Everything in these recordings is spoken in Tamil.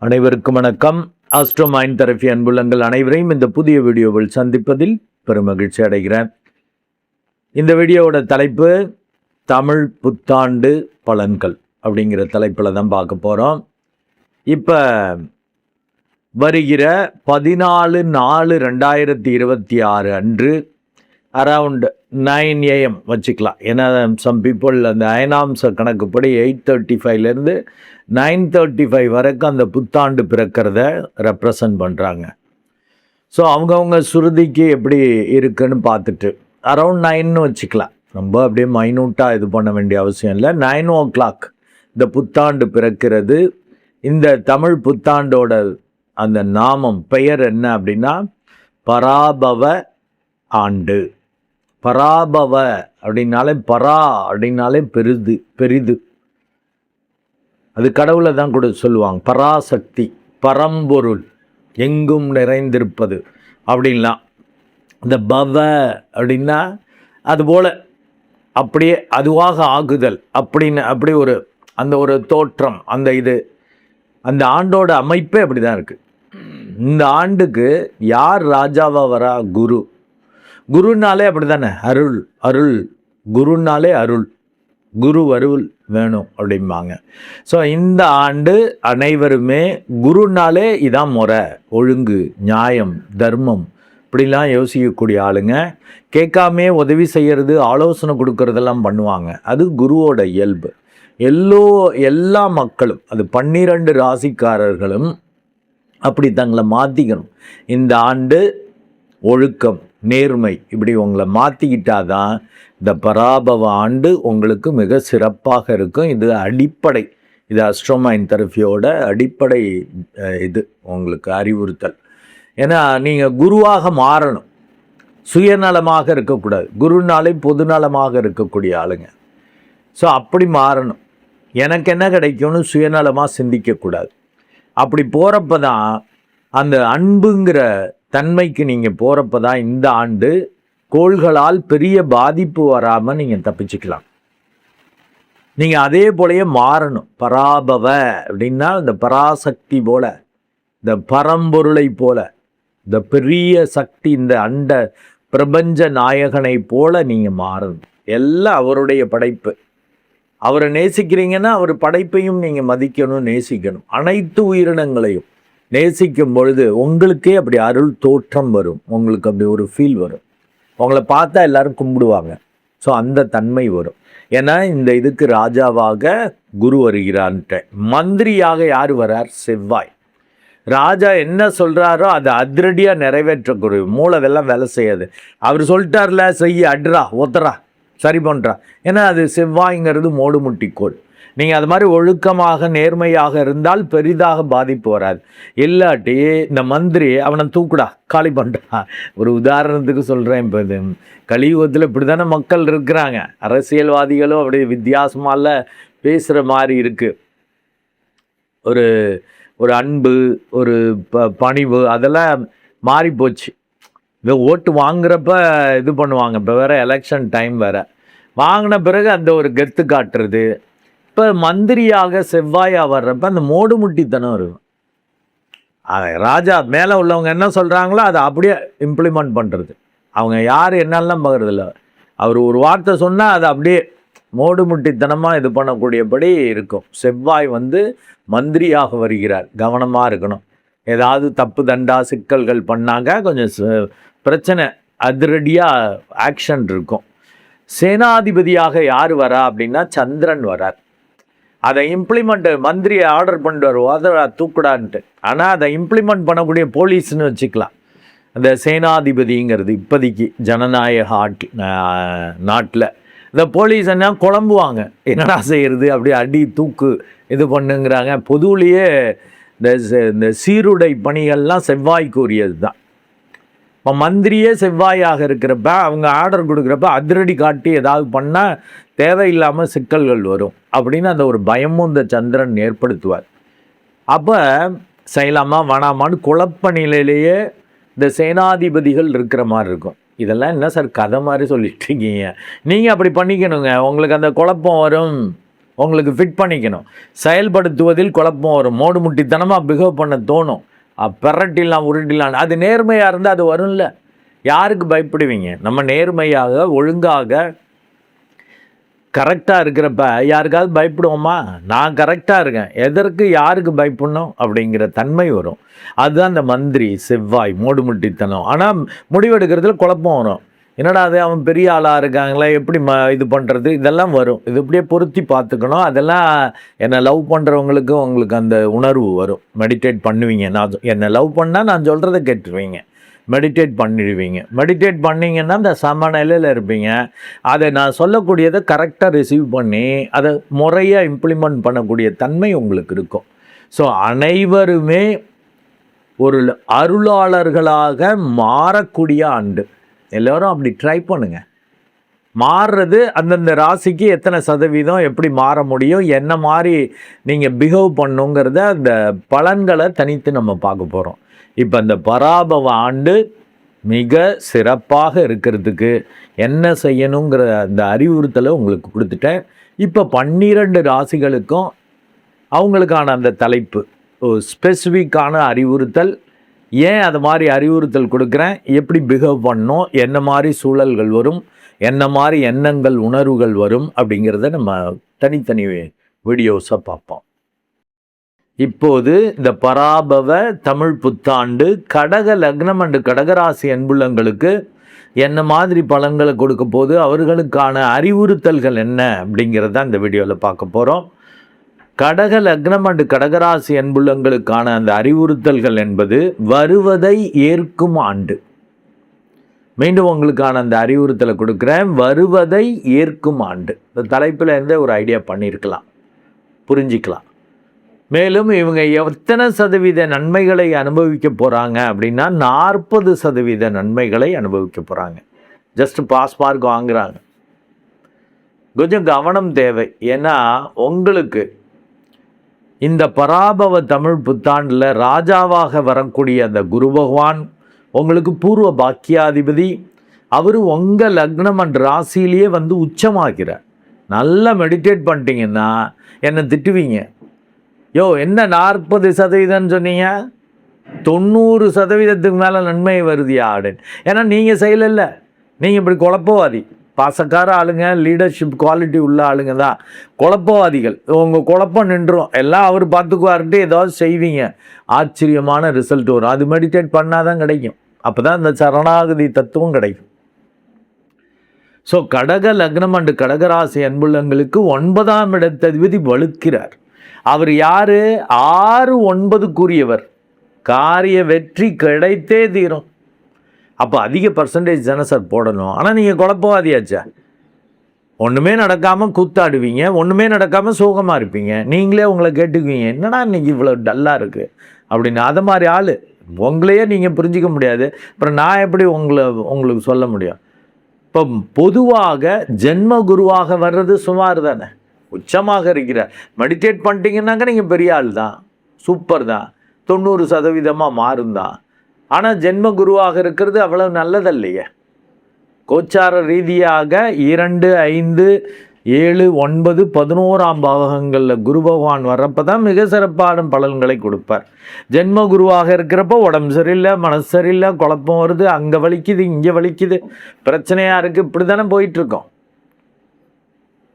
அனைவருக்கும் வணக்கம். ஆஸ்ட்ரோ மைண்ட் தெரபி அன்புள்ளங்கள் அனைவரையும் இந்த புதிய வீடியோவில் சந்திப்பதில் பெருமகிழ்ச்சி அடைகிறேன். இந்த வீடியோவோட தலைப்பு தமிழ் புத்தாண்டு பலன்கள் அப்படிங்கிற தலைப்பில் தான் பார்க்க போகிறோம். இப்போ வருகிற 14/4/2026 அன்று அரவுண்ட் 9 AM வச்சுக்கலாம். ஏன்னா சம் பீப்புள் அந்த அயனாம்ச கணக்குப்படி 8:35 9:35 வரைக்கும் அந்த புத்தாண்டு பிறக்கிறத ரெப்ரசன்ட் பண்ணுறாங்க. ஸோ அவங்கவுங்க சுருதிக்கு எப்படி இருக்குன்னு பார்த்துட்டு அரவுண்ட் 9 வச்சுக்கலாம். ரொம்ப அப்படியே மைனூட்டாக இது பண்ண வேண்டிய அவசியம் இல்லை. 9 o'clock இந்த புத்தாண்டு பிறக்கிறது. இந்த தமிழ் புத்தாண்டோட அந்த நாமம் பெயர் என்ன அப்படின்னா பராபவ ஆண்டு. பராபவ அப்படின்னாலே பரா அப்படின்னாலே பெரிது. அது கடவுளை தான் கூட சொல்லுவாங்க. பராசக்தி, பரம்பொருள், எங்கும் நிறைந்திருப்பது அப்படின்லாம். இந்த பவ அப்படின்னா அதுபோல் அப்படியே அதுவாக ஆகுதல் அப்படின்னு அப்படி ஒரு தோற்றம், அந்த ஆண்டோட அமைப்பே அப்படி தான் இருக்குது. இந்த ஆண்டுக்கு யார் ராஜாவாக வரா? குருனாலே அப்படி தானே, அருள் குருனாலே குரு அருள் வேணும் அப்படிம்பாங்க. ஸோ இந்த ஆண்டு அனைவருமே குருனாலே இதான் முறை, ஒழுங்கு, நியாயம், தர்மம் இப்படிலாம் யோசிக்கக்கூடிய ஆளுங்க. கேட்காமே உதவி செய்கிறது, ஆலோசனை கொடுக்கறதெல்லாம் பண்ணுவாங்க. அது குருவோட இயல்பு. எல்லா மக்களும், அது 12 ராசிக்காரர்களும் அப்படி தங்களை மாற்றிக்கணும். இந்த ஆண்டு ஒழுக்கம், நேர்மை இப்படி உங்களை மாற்றிக்கிட்டாதான் இந்த பராபவ ஆண்டு உங்களுக்கு மிக சிறப்பாக இருக்கும். இது அடிப்படை, இது ஆஸ்ட்ரோ மைண்ட் தெரபியோட அடிப்படை இது உங்களுக்கு அறிவுறுத்தல். ஏன்னா நீங்கள் குருவாக மாறணும், சுயநலமாக இருக்கக்கூடாது. குருனாலே பொதுநலமாக இருக்கக்கூடிய ஆளுங்க. ஸோ அப்படி மாறணும். எனக்கு என்ன கிடைக்கும்னு சுயநலமாக சிந்திக்கக்கூடாது. அப்படி போகிறப்ப தான் அந்த அன்புங்கிற தன்மைக்கு நீங்கள் போகிறப்ப தான் இந்த ஆண்டு கோள்களால் பெரிய பாதிப்பு வராமல் நீங்கள் தப்பிச்சுக்கலாம். நீங்கள் அதே போலயே மாறணும். பராபவ அப்படின்னா இந்த பராசக்தி போல, இந்த பரம்பொருளை போல, இந்த பெரிய சக்தி, இந்த அண்ட பிரபஞ்ச நாயகனை போல நீங்கள் மாறணும். எல்லாம் அவருடைய படைப்பு. அவரை நேசிக்கிறீங்கன்னா அவர் படைப்பையும் நீங்கள் மதிக்கணும், நேசிக்கணும். அனைத்து உயிரினங்களையும் நேசிக்கும் பொழுது உங்களுக்கே அப்படி அருள் தோற்றம் வரும். உங்களுக்கு அப்படி ஒரு ஃபீல் வரும். உங்களை பார்த்தா எல்லாரும் கும்பிடுவாங்க. ஸோ அந்த தன்மை வரும். ஏன்னா இந்த இதுக்கு ராஜாவாக குரு வருகிறான்ட்ட. மந்திரியாக யார் வரார்? செவ்வாய். ராஜா என்ன சொல்கிறாரோ அதை அதிரடியாக நிறைவேற்றக்கூடிய மூளை வேலை செய்யாது. அவர் சொல்லிட்டார்ல, செய்ய, அட்ரா, ஒத்தரா, சரி பண்ணுறா. ஏன்னா அது செவ்வாய்ங்கிறது மோடு முட்டிக்கோள். நீங்கள் அது மாதிரி ஒழுக்கமாக நேர்மையாக இருந்தால் பெரிதாக பாதிப்பு வராது. இல்லாட்டி இந்த மந்திரி அவனை தூக்குடா, காலி பண்ணுறா. ஒரு உதாரணத்துக்கு சொல்கிறேன். இப்போ இது கலியுகத்தில் இப்படி தானே மக்கள் இருக்கிறாங்க. அரசியல்வாதிகளும் அப்படி வித்தியாசமால பேசுகிற மாதிரி இருக்குது. ஒரு அன்பு, ஒரு பணிவு அதெல்லாம் மாறி போச்சு. இந்த ஓட்டு வாங்குறப்ப இது பண்ணுவாங்க. இப்போ வேறு எலெக்ஷன் டைம் வேறு. வாங்கின பிறகு அந்த ஒரு கெத்து காட்டுறது. இப்போ மந்திரியாக செவ்வாயாக வர்றப்ப அந்த மோடு முட்டித்தனம் இருக்கும். ராஜா மேலே உள்ளவங்க என்ன சொல்கிறாங்களோ அதை அப்படியே இம்ப்ளிமெண்ட் பண்ணுறது. அவங்க யார் என்னெல்லாம் பார்க்குறதில்ல. அவர் ஒரு வார்த்தை சொன்னால் அதை அப்படியே மோடு முட்டித்தனமாக இது பண்ணக்கூடியபடி இருக்கும். செவ்வாய் மந்திரியாக வருகிறார். கவனமாக இருக்கணும். ஏதாவது தப்பு தண்டா சிக்கல்கள் பண்ணாங்க கொஞ்சம் பிரச்சனை, அதிரடியாக ஆக்ஷன் இருக்கும். சேனாதிபதியாக யார் வரா அப்படின்னா சந்திரன் வரார். அதை மந்திரியை ஆர்டர் பண்ணிட்டு வருவோம், அதை தூக்குடான்ட்டு. ஆனால் அதை இம்ப்ளிமெண்ட் பண்ணக்கூடிய போலீஸ்னு வச்சுக்கலாம். அந்த சேனாதிபதிங்கிறது இப்போதைக்கு ஜனநாயக நாட்டில் இந்த போலீஸ் என்ன குழம்புவாங்க, என்னடா செய்கிறது, அப்படியே அடி தூக்கு இது பண்ணுங்கிறாங்க. பொதுவிலேயே இந்த சீருடை பணிகள்லாம் செவ்வாய்க்கு உரியது தான். இப்போ மந்திரியே செவ்வாயாக இருக்கிறப்ப அவங்க ஆர்டர் கொடுக்குறப்ப அதிரடி காட்டி ஏதாவது பண்ணால் தேவையில்லாமல் சிக்கல்கள் வரும் அப்படின்னு அந்த ஒரு பயமும் இந்த சந்திரன் ஏற்படுத்துவார். அப்போ செய்யலாமா வேணாமான்னு குழப்ப நிலையிலேயே இந்த சேனாதிபதிகள் இருக்கிற மாதிரி இருக்கும். இதெல்லாம் என்ன சார் கதை மாதிரி சொல்லிட்டு இருக்கீங்க? நீங்கள் அப்படி பண்ணிக்கணுங்க. உங்களுக்கு அந்த குழப்பம் வரும். உங்களுக்கு ஃபிட் பண்ணிக்கணும். செயல்படுத்துவதில் குழப்பம் வரும், மோடு முட்டித்தனமாக பிஹேவ் பண்ண தோணும், பெரட்டிலாம் உருட்டிலாம். அது நேர்மையாக இருந்தால் அது வரும்ல. யாருக்கு பயப்படுவீங்க? நம்ம நேர்மையாக ஒழுங்காக கரெக்டாக இருக்கிறப்ப யாருக்காவது பயப்படுவோமா? நான் கரெக்டாக இருக்கேன், எதற்கு யாருக்கு பயப்படணும் அப்படிங்கிற தன்மை வரும். அதுதான் அந்த மந்திரி செவ்வாய் மோடு முட்டித்தனம். ஆனால் முடிவெடுக்கிறதுல குழப்பம் வரும். என்னடா அது, அவன் பெரிய ஆளாக இருக்காங்களே, எப்படி இது பண்ணுறது, இதெல்லாம் வரும். இது இப்படியே பொருத்தி பார்த்துக்கணும். அதெல்லாம் என்னை லவ் பண்ணுறவங்களுக்கு உங்களுக்கு அந்த உணர்வு வரும். மெடிடேட் பண்ணுவீங்க. நான் என்னை லவ் பண்ணால் நான் சொல்கிறத கேட்டுருவீங்க, மெடிடேட் பண்ணிடுவீங்க. மெடிடேட் பண்ணிங்கன்னா அந்த சமநிலையில் இருப்பீங்க. அதை நான் சொல்லக்கூடியதை கரெக்டாக ரிசீவ் பண்ணி அதை முறையாக இம்ப்ளிமெண்ட் பண்ணக்கூடிய தன்மை உங்களுக்கு இருக்கும். ஸோ அனைவருமே ஒரு அருளாளர்களாக மாறக்கூடிய ஆண்டு. எல்லோரும் அப்படி ட்ரை பண்ணுங்கள். மாறுறது அந்தந்த ராசிக்கு எத்தனை சதவீதம், எப்படி மாற முடியும், என்ன மாதிரி நீங்கள் பிஹேவ் பண்ணுங்கிறத அந்த பலன்களை தனித்து நம்ம பார்க்க போகிறோம். இப்போ அந்த பராபவ ஆண்டு மிக சிறப்பாக இருக்கிறதுக்கு என்ன செய்யணுங்கிற அந்த அறிவுறுத்தலை உங்களுக்கு கொடுத்துட்டேன். இப்போ 12 ராசிகளுக்கும் அவங்களுக்கான அந்த தலைப்பு ஸ்பெசிஃபிக்கான அறிவுறுத்தல். ஏன் அது மாதிரி அறிவுறுத்தல் கொடுக்குறேன், எப்படி பிஹேவ் பண்ணணும், என்ன மாதிரி சூழல்கள் வரும், என்ன மாதிரி எண்ணங்கள் உணர்வுகள் வரும் அப்படிங்கிறத நம்ம தனித்தனி வீடியோஸாக பார்ப்போம். இப்போது இந்த பராபவ தமிழ் புத்தாண்டு கடக லக்னம் அண்டு கடகராசி அன்புள்ளங்களுக்கு என்ன மாதிரி பலன்களை கொடுக்க போது, அவர்களுக்கான அறிவுறுத்தல்கள் என்ன அப்படிங்கிறத இந்த வீடியோவில் பார்க்க போகிறோம். கடக லக்னம் அண்டு கடகராசி அன்புள்ளங்களுக்கான அந்த அறிவுறுத்தல்கள் என்பது வருவதை ஏற்கும் ஆண்டு. மீண்டும் உங்களுக்கான அந்த அறிவுறுத்தலை கொடுக்குறேன். வருவதை ஏற்கும் ஆண்டு. இந்த தலைப்பில் இருந்தே ஒரு ஐடியா பண்ணியிருக்கலாம், புரிஞ்சிக்கலாம். மேலும் இவங்க எத்தனை சதவீத நன்மைகளை அனுபவிக்க போகிறாங்க அப்படின்னா 40% நன்மைகளை அனுபவிக்க போகிறாங்க. ஜஸ்ட் பாஸ் மார்க் வாங்குறாங்க. கொஞ்சம் கவனம் தேவை. ஏன்னா உங்களுக்கு இந்த பராபவ தமிழ் புத்தாண்டில் ராஜாவாக வரக்கூடிய அந்த குரு பகவான் உங்களுக்கு பூர்வ பாக்கியாதிபதி. அவர் உங்கள் லக்னம் அண்ட் ராசியிலேயே வந்து உச்சமாகிறார். நல்லா மெடிடேட் பண்ணிட்டீங்கன்னா என்னை திட்டுவீங்க, யோ என்ன 40% சொன்னீங்க, 90% மேலே நன்மை வருதியா அப்படின்னு. ஏன்னா நீங்கள் செய்யலைல்ல, நீங்கள் இப்படி குழப்பவாதி. பாசக்கார ஆளுங்க, லீடர்ஷிப் குவாலிட்டி உள்ள ஆளுங்க தான் குழப்பவாதிகள். உங்கள் குழப்பம் நின்றும், எல்லாம் அவர் பார்த்துக்குவார்ட்டு ஏதாவது செய்வீங்க, ஆச்சரியமான ரிசல்ட் வரும். அது மெடிடேட் பண்ணால் தான் கிடைக்கும். அப்போ தான் இந்த சரணாகதி தத்துவம் கிடைக்கும். ஸோ கடக லக்னம் அண்டு கடகராசி அன்புள்ளங்களுக்கு 9ஆம் இடத்ததிபதி வலுக்கிறார். அவர் யார்? 6-9 காரிய வெற்றி கிடைத்தே தீரும். அப்போ அதிக பர்சன்டேஜ் தானே சார் போடணும். ஆனால் நீங்கள் குழப்பவாதியாச்சா, ஒன்றுமே நடக்காமல் கூத்தாடுவீங்க, ஒன்றுமே நடக்காமல் சோகமாக இருப்பீங்க. நீங்களே உங்களை கேட்டுக்குவீங்க, என்னடா இன்றைக்கி இவ்வளோ டல்லாக இருக்குது அப்படின்னு. அதை மாதிரி ஆள் உங்களையே நீங்கள் புரிஞ்சிக்க முடியாது. அப்புறம் நான் எப்படி உங்களுக்கு சொல்ல முடியும்? இப்போ பொதுவாக ஜென்ம குருவாக வர்றது சுமார் தானே, உச்சமாக இருக்கிறார். மெடிடேட் பண்ணிட்டீங்கன்னாக்க நீங்கள் பெரிய ஆள் தான், சூப்பர் தான், 90% மாறும் தான். ஆனால் ஜென்ம குருவாக இருக்கிறது அவ்வளவு நல்லதல்லையே. கோச்சார ரீதியாக 2, 5, 7, 9, 11ஆம் பாவகங்களில் குரு பகவான் வர்றப்போ தான் மிக சிறப்பான பலன்களை கொடுப்பார். ஜென்ம குருவாக இருக்கிறப்போ உடம்பு சரியில்லை, மனசு சரியில்லை, குழப்பம் வருது, அங்கே வலிக்குது, இங்கே வலிக்குது, பிரச்சனையாக இருக்குது, இப்படி தானே போயிட்டுருக்கோம்.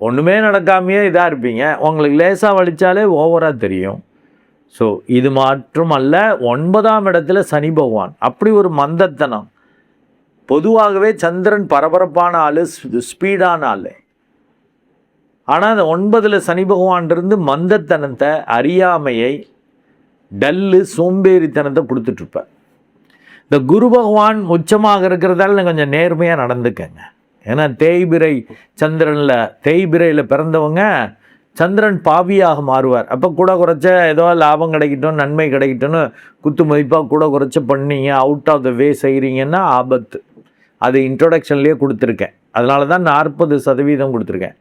ஒன்றுமே நடக்காமையே இதாக இருப்பீங்க. உங்களுக்கு லேசாக வலித்தாலே ஓவராக தெரியும். ஸோ இது மாற்றம் அல்ல. 9ஆம் இடத்துல சனி பகவான், அப்படி ஒரு மந்தத்தனம். பொதுவாகவே சந்திரன் பரபரப்பான ஆள், ஸ்பீடான ஆள். ஆனால் அந்த 9ல் சனி பகவான் இருந்து மந்தத்தனத்தை, அறியாமையை, டல்லு, சோம்பேறித்தனத்தை கொடுத்துட்ருப்பார். இந்த குரு பகவான் உச்சமாக இருக்கிறதால கொஞ்சம் நேர்மையாக நடந்துக்கங்க. ஏன்னா தேய்பிரை சந்திரனில், தேய்பிரையில் பிறந்தவங்க சந்திரன் பாவியாக மாறுவார். அப்போ கூட குறைச்ச ஏதோ லாபம் கிடைக்கட்டும், நன்மை கிடைக்கட்டும்னு குத்து மதிப்பாக கூட குறைச்ச பண்ணீங்க, அவுட் ஆஃப் த வே செய்கிறீங்கன்னா ஆபத்து. அது இன்ட்ரொடக்ஷன்லேயே கொடுத்துருக்கேன். அதனால தான் 40% கொடுத்துருக்கேன்.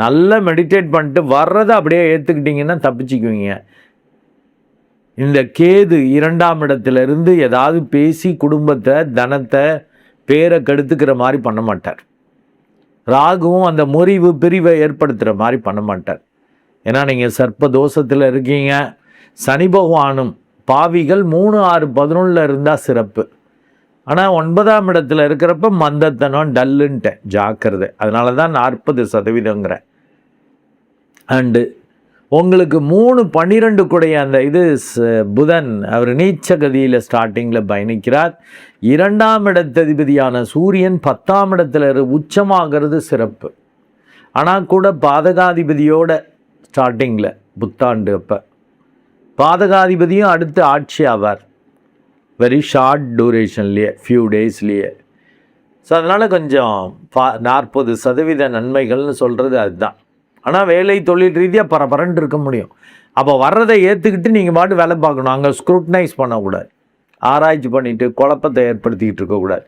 நல்லா மெடிடேட் பண்ணிட்டு வர்றதை அப்படியே ஏற்றுக்கிட்டிங்கன்னா தப்பிச்சுக்குவீங்க. இந்த கேது 2ஆம் இடத்துலேருந்து ஏதாவது பேசி குடும்பத்தை, தனத்தை, பேரை கெடுத்துக்கிற மாதிரி பண்ண மாட்டார். ராகுவும் அந்த முறிவு, பிரிவை ஏற்படுத்துகிற மாதிரி பண்ண மாட்டார். ஏன்னா நீங்கள் சர்ப்ப தோஷத்தில் இருக்கீங்க. சனி பகவானும் பாவிகள் 3, 6, 11 இருந்தால் சிறப்பு. ஆனால் 9ஆம் இடத்துல இருக்கிறப்ப மந்தத்தனம் டல்லுன்ட்டேன், ஜாக்கிரதை. அதனால தான் 40%. அண்டு உங்களுக்கு 3, 12 கூடைய அந்த இது புதன் அவர் நீச்சகதியில் ஸ்டார்டிங்கில் பயணிக்கிறார். 2ஆம் இடத்ததிபதியான சூரியன் 10ஆம் இடத்துல உச்சமாகிறது சிறப்பு. ஆனால் கூட பாதகாதிபதியோட ஸ்டார்டிங்கில் புத்தாண்டு அப்போ பாதகாதிபதியும் அடுத்து ஆட்சி ஆவார். வெரி ஷார்ட் டூரேஷன்லேயே, ஃபியூ டேஸ்லேயே. ஸோ அதனால் கொஞ்சம் 40% நன்மைகள்னு சொல்கிறது அதுதான். ஆனால் வேலை தொழில் ரீதியாக பரபரன்னு இருக்க முடியும். அப்போ வர்றதை ஏற்றுக்கிட்டு நீங்கள் பாட்டு வேலை பார்க்கணும். அங்கே ஸ்க்ரூட்னைஸ் பண்ணக்கூடாது, ஆராய்ச்சி பண்ணிவிட்டு குழப்பத்தை ஏற்படுத்திக்கிட்டு இருக்கக்கூடாது,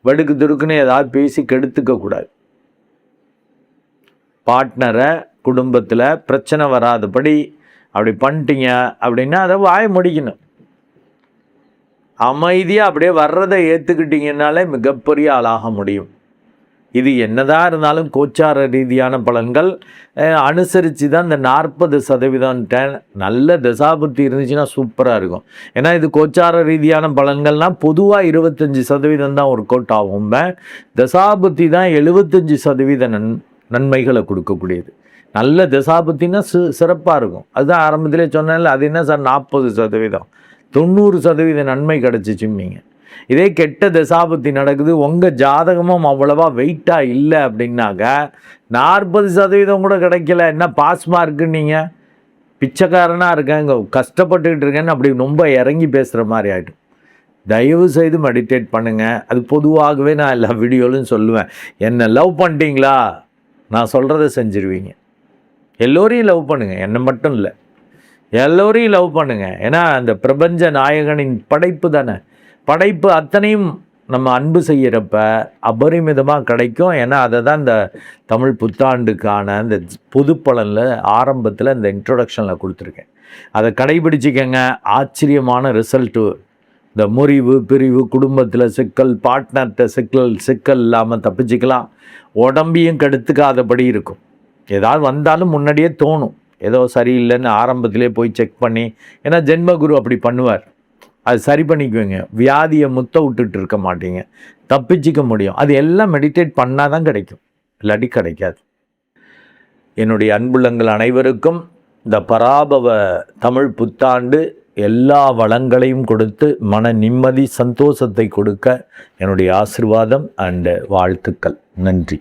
வெடுக்கு துடுக்குன்னு ஏதாவது பேசி கெடுத்துக்கக்கூடாது. பார்ட்னரை குடும்பத்தில் பிரச்சனை வராதபடி அப்படி பண்ணிட்டீங்க அப்படின்னா அதை வாய முடிக்கணும். அமைதியாக அப்படியே வர்றதை ஏற்றுக்கிட்டீங்கன்னாலே மிகப்பெரிய ஆளாக முடியும். இது என்னதான் இருந்தாலும் கோச்சார ரீதியான பலன்கள் அனுசரித்து தான் இந்த 40% நல்ல தசாபுத்தி இருந்துச்சுன்னா சூப்பராக இருக்கும். ஏன்னா இது கோச்சார ரீதியான பலன்கள்னால் பொதுவாக 25% தான் ஒர்க் அவுட் ஆகும். தசாபுத்தி தான் 75% நன்மைகளை கொடுக்கக்கூடியது. நல்ல தசாபுத்தின்னா சிறப்பாக இருக்கும். அதுதான் ஆரம்பத்திலே சொன்னால அது என்ன சார் 40%, 90% நன்மை கிடச்சிச்சும்பிங்க. இதே கெட்ட தசாபுத்தி நடக்குது, உங்கள் ஜாதகமும் அவ்வளவா வெயிட்டாக இல்லை அப்படின்னாக்க 40% கூட கிடைக்கல, என்ன பாஸ் மார்க்குன்னு நீங்கள் பிச்சைக்காரனாக இருக்கேங்க கஷ்டப்பட்டுக்கிட்டு இருக்கேன்னு அப்படி ரொம்ப இறங்கி பேசுகிற மாதிரி ஆகிடும். தயவு செய்து மெடிடேட் பண்ணுங்கள். அது பொதுவாகவே நான் எல்லா வீடியோலையும் சொல்லுவேன். என்னை லவ் பண்ணிட்டீங்களா, நான் சொல்கிறத செஞ்சுருவீங்க. எல்லோரையும் லவ் பண்ணுங்கள், என்னை மட்டும் இல்லை, எல்லோரையும் லவ் பண்ணுங்கள். ஏன்னா அந்த பிரபஞ்ச நாயகனின் படைப்பு தானே. படைப்பு அத்தனையும் நம்ம அன்பு செய்கிறப்ப அபரிமிதமாக கிடைக்கும். ஏன்னா அதை தான் இந்த தமிழ் புத்தாண்டுக்கான இந்த பொது பலனில் ஆரம்பத்தில் இந்த இன்ட்ரொடக்ஷனில் கொடுத்துருக்கேன். அதை கடைபிடிச்சிக்கங்க. ஆச்சரியமான ரிசல்ட்டு. இந்த முறிவு பிரிவு, குடும்பத்தில் சிக்கல், பார்ட்னர்கிட்ட சிக்கல் இல்லாமல் தப்பிச்சிக்கலாம். உடம்பையும் கெடுத்துக்காதபடி இருக்கும். ஏதாவது வந்தாலும் முன்னாடியே தோணும் ஏதோ சரியில்லைன்னு ஆரம்பத்திலே போய் செக் பண்ணி, ஏன்னா ஜென்மகுரு அப்படி பண்ணுவார், அது சரி பண்ணிக்குவீங்க. வியாதியை முத்த விட்டுட்டு இருக்க மாட்டீங்க, தப்பிச்சிக்க முடியும். அது எல்லாம் மெடிடேட் பண்ணால் தான் கிடைக்கும், இல்லாட்டி கிடைக்காது. என்னுடைய அன்புள்ளங்கள் அனைவருக்கும் இந்த பராபவ தமிழ் புத்தாண்டு எல்லா வளங்களையும் கொடுத்து மன நிம்மதி சந்தோஷத்தை கொடுக்க என்னுடைய ஆசீர்வாதம் அண்ட் வாழ்த்துக்கள். நன்றி.